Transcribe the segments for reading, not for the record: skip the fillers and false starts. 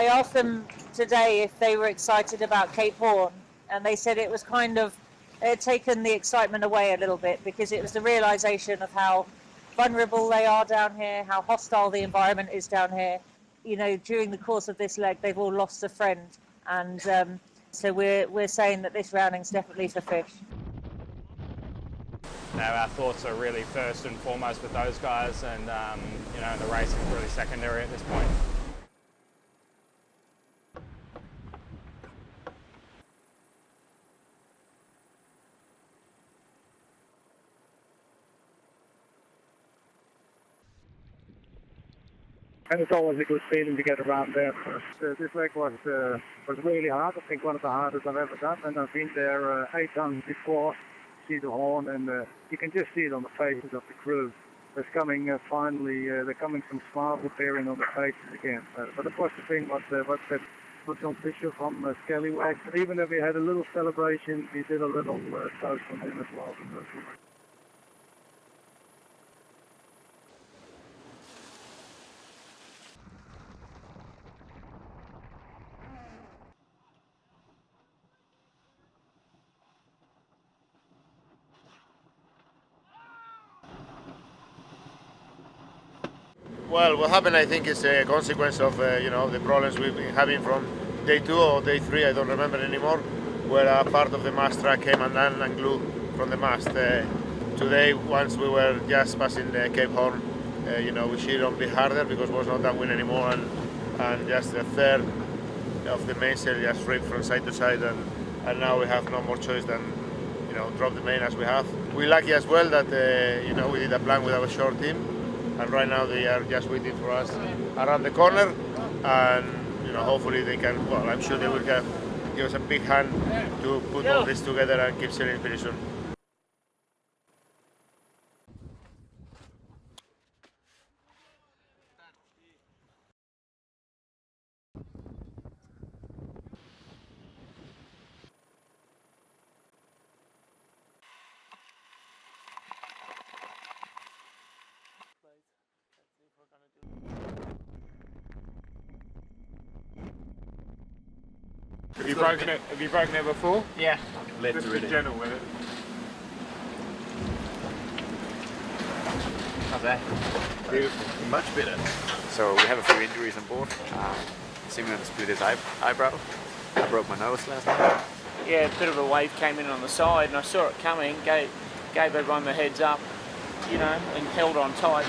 I asked them today if they were excited about Cape Horn, and they said it was kind of, it had taken the excitement away a little bit because it was the realization of how vulnerable they are down here, how hostile the environment is down here. You know, during the course of this leg, they've all lost a friend, and so we're saying that this rounding's definitely for fish. Now our thoughts are really first and foremost with those guys, and you know, the racing is really secondary at this point. And it's always a good feeling to get around there first. This leg was really hard. I think one of the hardest I've ever done. And I've been there 8 times before. See the horn, and you can just see it on the faces of the crew. There's coming finally. They're coming some smiles appearing on the faces again. But of course, the thing was John Fisher from Scallywag. And even if we had a little celebration, we did a little toast from him as well. Well, what happened, I think, is a consequence of you know, the problems we've been having from day 2 or day 3, I don't remember anymore, where a part of the mast track came undone and glue from the mast. Today, once we were just passing the Cape Horn, you know, we sheared on a bit harder because it was not that wind anymore, and just a third of the mainsail just ripped from side to side, and now we have no more choice than, you know, drop the main as we have. We're lucky as well that you know, we did a plan with our short team. And right now they are just waiting for us around the corner, and you know, hopefully they can. Well, I'm sure they will give us a big hand to put all this together and keep sailing pretty soon. Have you broken it? Have you broken it before? Yeah. Just be gentle with it. How's that? Beautiful. Much better. So we have a few injuries on board. Simon split his eyebrow. I broke my nose last night. Yeah, a bit of a wave came in on the side, and I saw it coming. Gave everyone the heads up, you know, and held on tight.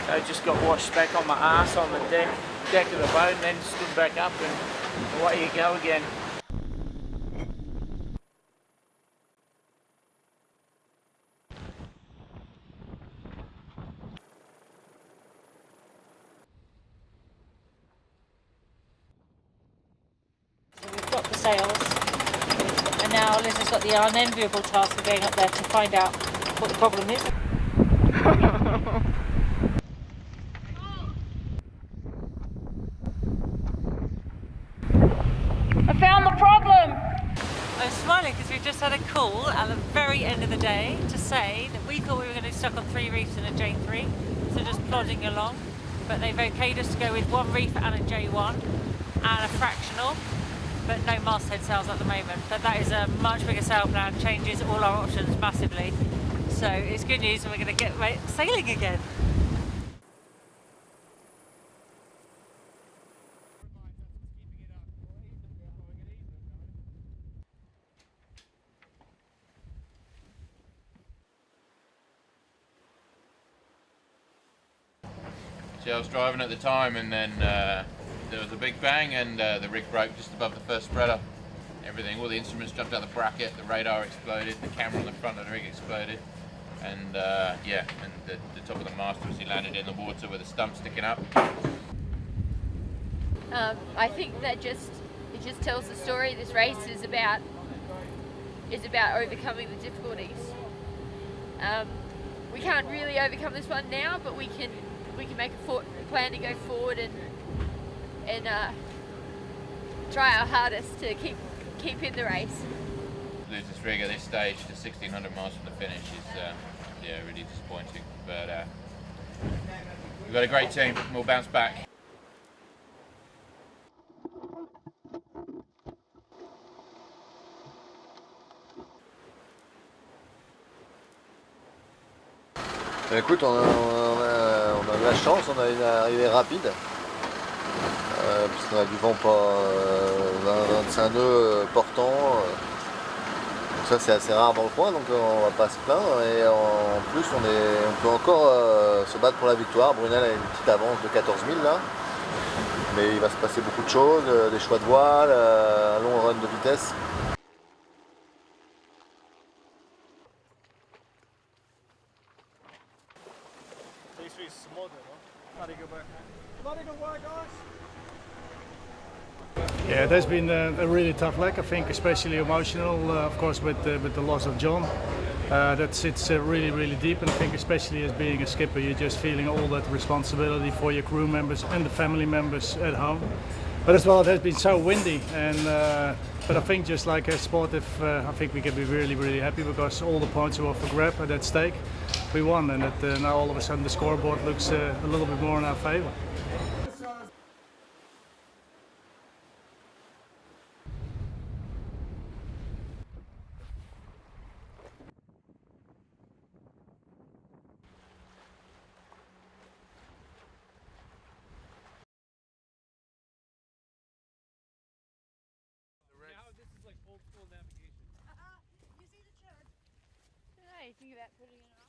I just got washed back on my arse on the deck of the boat, and then stood back up, and away you go again. So we've got the sails, and now Liz has got the unenviable task of going up there to find out what the problem is. I found the problem! I'm smiling because we've just had a call at the very end of the day to say that we thought we were going to be stuck on 3 reefs and a J3, so just plodding along, but they've okayed us to go with 1 reef and a J1 and a fractional, but no masthead sails at the moment. But that is a much bigger sail plan, changes all our options massively, so it's good news and we're going to get sailing again. I was driving at the time, and then there was a big bang, and the rig broke just above the first spreader. Everything, all the instruments jumped out the bracket, the radar exploded, the camera on the front of the rig exploded, and yeah, and the top of the mast obviously landed in the water with a stump sticking up. I think that it just tells the story. This race is about overcoming the difficulties. We can't really overcome this one now, but we can make a plan to go forward and try our hardest to keep in the race. Lose this rig at this stage to 1600 miles from the finish is Yeah, really disappointing. But we've got a great team. We'll bounce back. Écoute, on a de la chance, on a une arrivée rapide, puisqu'on a du vent pas 25 nœuds portant. Donc ça c'est assez rare dans le coin, donc on va pas se plaindre. Et en plus on peut encore se battre pour la victoire. Brunel a une petite avance de 14 000 là. Mais il va se passer beaucoup de choses, des choix de voile, un long run de vitesse. Yeah, it has been a really tough leg, I think, especially emotional, of course, with the loss of John. That sits really, really deep, and I think especially as being a skipper, you're just feeling all that responsibility for your crew members and the family members at home. But as well, it has been so windy, and but I think just like a sportive, I think we can be really, really happy because all the points were for grab at that stake. We won, and now all of a sudden the scoreboard looks a little bit more in our favour. You see the chart? I don't know, you think about putting it on.